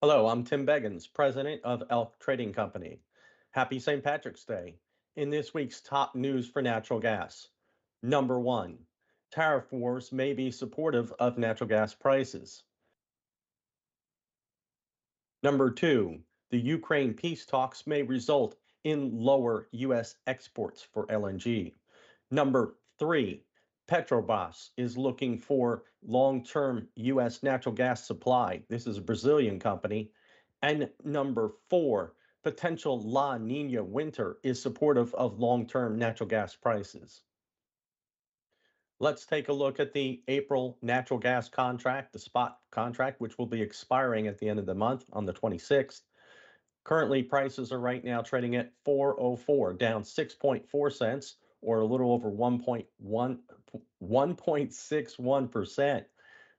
Hello, I'm Tim Beggins, president of Elk Trading Company. Happy St. Patrick's Day. In this week's top news for natural gas, number one, tariff wars may be supportive of natural gas prices. Number two, the Ukraine peace talks may result in lower U.S. exports for LNG. Number three, Petrobras is looking for long term U.S. natural gas supply. This is a Brazilian company. And number four, potential La Nina winter is supportive of long term natural gas prices. Let's take a look at the April natural gas contract, the spot contract, which will be expiring at the end of the month on the 26th. Currently, prices are right now trading at 404, down 6.4 cents or a little over 1.61%.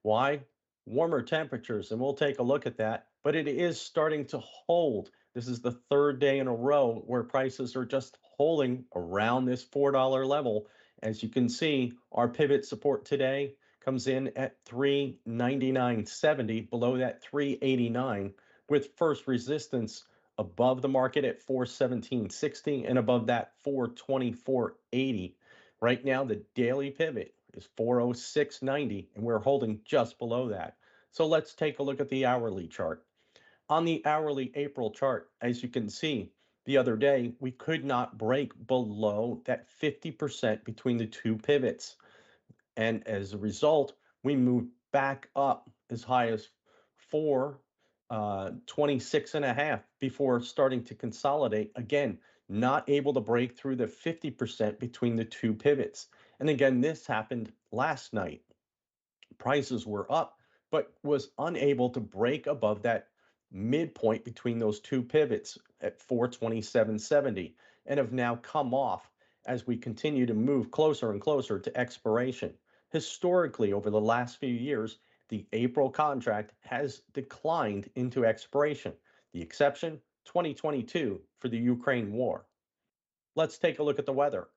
Why? Warmer temperatures, and we'll take a look at that, but it is starting to hold. This is the third day in a row where prices are just holding around this $4 level. As you can see, our pivot support today comes in at 399.70, below that 389, with first resistance above the market at 417.60 and above that 424.80. Right now, the daily pivot is 406.90, and we're holding just below that. So let's take a look at the hourly chart. On the hourly April chart, as you can see, the other day, we could not break below that 50% between the two pivots. And as a result, we moved back up as high as 426 and a half before starting to consolidate. Again, not able to break through the 50% between the two pivots. And again, this happened last night. Prices were up, but was unable to break above that midpoint between those two pivots at 427.70 and have now come off as we continue to move closer and closer to expiration. Historically, over the last few years, the April contract has declined into expiration. The exception, 2022 for the Ukraine war. Let's take a look at the weather.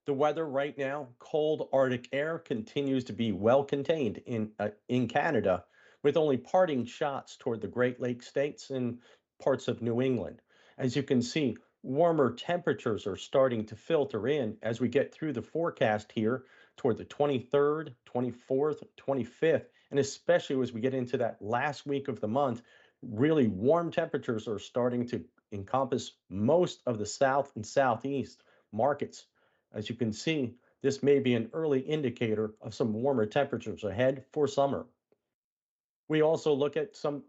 The weather right now, cold Arctic air continues to be well contained in Canada, with only parting shots toward the Great Lakes states and parts of New England. As you can see, warmer temperatures are starting to filter in as we get through the forecast here toward the 23rd, 24th, 25th, and especially as we get into that last week of the month, really warm temperatures are starting to encompass most of the south and southeast markets. As you can see, this may be an early indicator of some warmer temperatures ahead for summer. We also look at some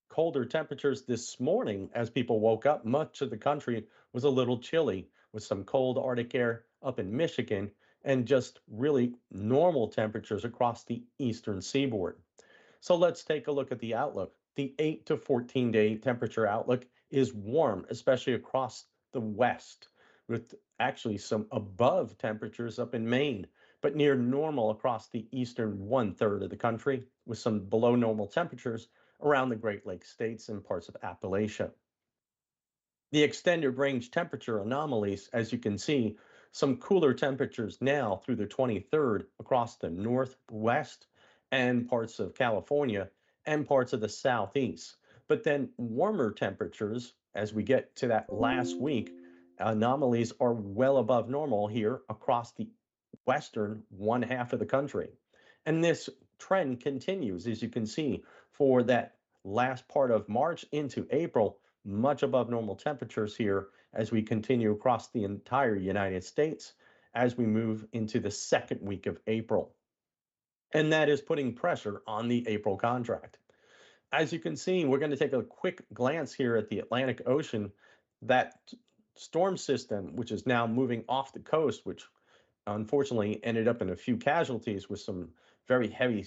colder temperatures this morning as people woke up. Much of the country was a little chilly with some cold Arctic air up in Michigan and just really normal temperatures across the eastern seaboard. So let's take a look at the outlook. The 8 to 14 day temperature outlook is warm, especially across the west, with actually some above temperatures up in Maine, but near normal across the eastern one third of the country, with some below normal temperatures around the Great Lakes states and parts of Appalachia. The extended range temperature anomalies, as you can see, some cooler temperatures now through the 23rd across the northwest and parts of California and parts of the southeast. But then warmer temperatures as we get to that last week, anomalies are well above normal here across the western one half of the country. And this trend continues, as you can see, for that last part of March into April, much above normal temperatures here as we continue across the entire United States as we move into the second week of April. And that is putting pressure on the April contract. As you can see, we're going to take a quick glance here at the Atlantic Ocean. That storm system, which is now moving off the coast, which unfortunately ended up in a few casualties with some very heavy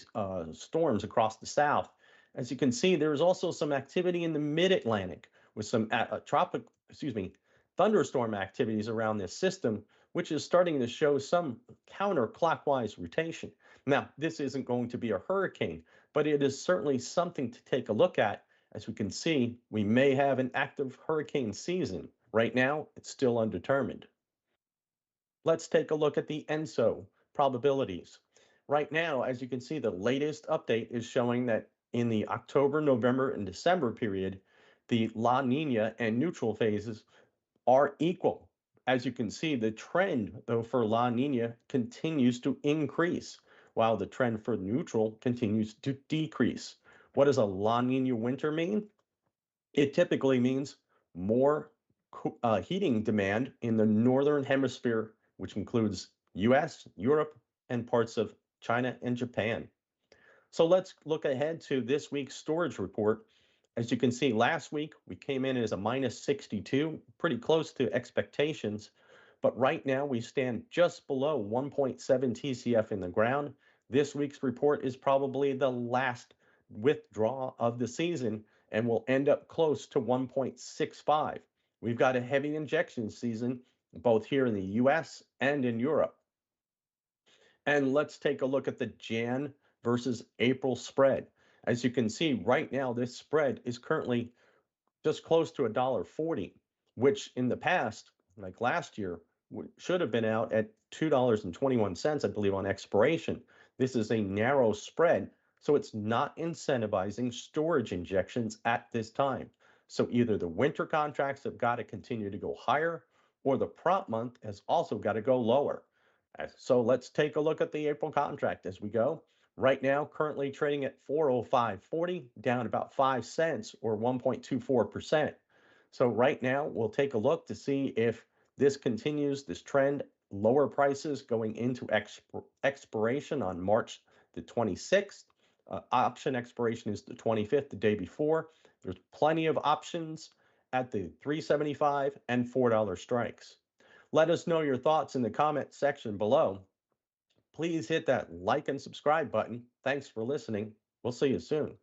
storms across the south. As you can see, there is also some activity in the mid-Atlantic with some thunderstorm activities around this system, which is starting to show some counterclockwise rotation. Now, this isn't going to be a hurricane, but it is certainly something to take a look at. As we can see, we may have an active hurricane season. Right now, it's still undetermined. Let's take a look at the ENSO probabilities. Right now, as you can see, the latest update is showing that in the October, November, and December period, the La Nina and neutral phases are equal. As you can see, the trend, though, for La Nina continues to increase, while the trend for neutral continues to decrease. What does a La Nina winter mean? It typically means more heating demand in the northern hemisphere, which includes US, Europe, and parts of China and Japan. So let's look ahead to this week's storage report. As you can see, last week we came in as a minus 62, pretty close to expectations. But right now we stand just below 1.7 TCF in the ground. This week's report is probably the last withdrawal of the season and will end up close to 1.65. We've got a heavy injection season both here in the US and in Europe. And let's take a look at the Jan versus April spread. As you can see right now, this spread is currently just close to $1.40, which in the past, like last year, should have been out at $2.21, I believe, on expiration. This is a narrow spread, so it's not incentivizing storage injections at this time. So either the winter contracts have got to continue to go higher, or the prompt month has also got to go lower. So let's take a look at the April contract as we go. Right now, currently trading at 405.40, down about 5 cents or 1.24%. So right now, we'll take a look to see if this continues, this trend, lower prices going into expiration on March the 26th. Option expiration is the 25th, the day before. There's plenty of options at the 375 and $4 strikes. Let us know your thoughts in the comment section below. Please hit that like and subscribe button. Thanks for listening. We'll see you soon.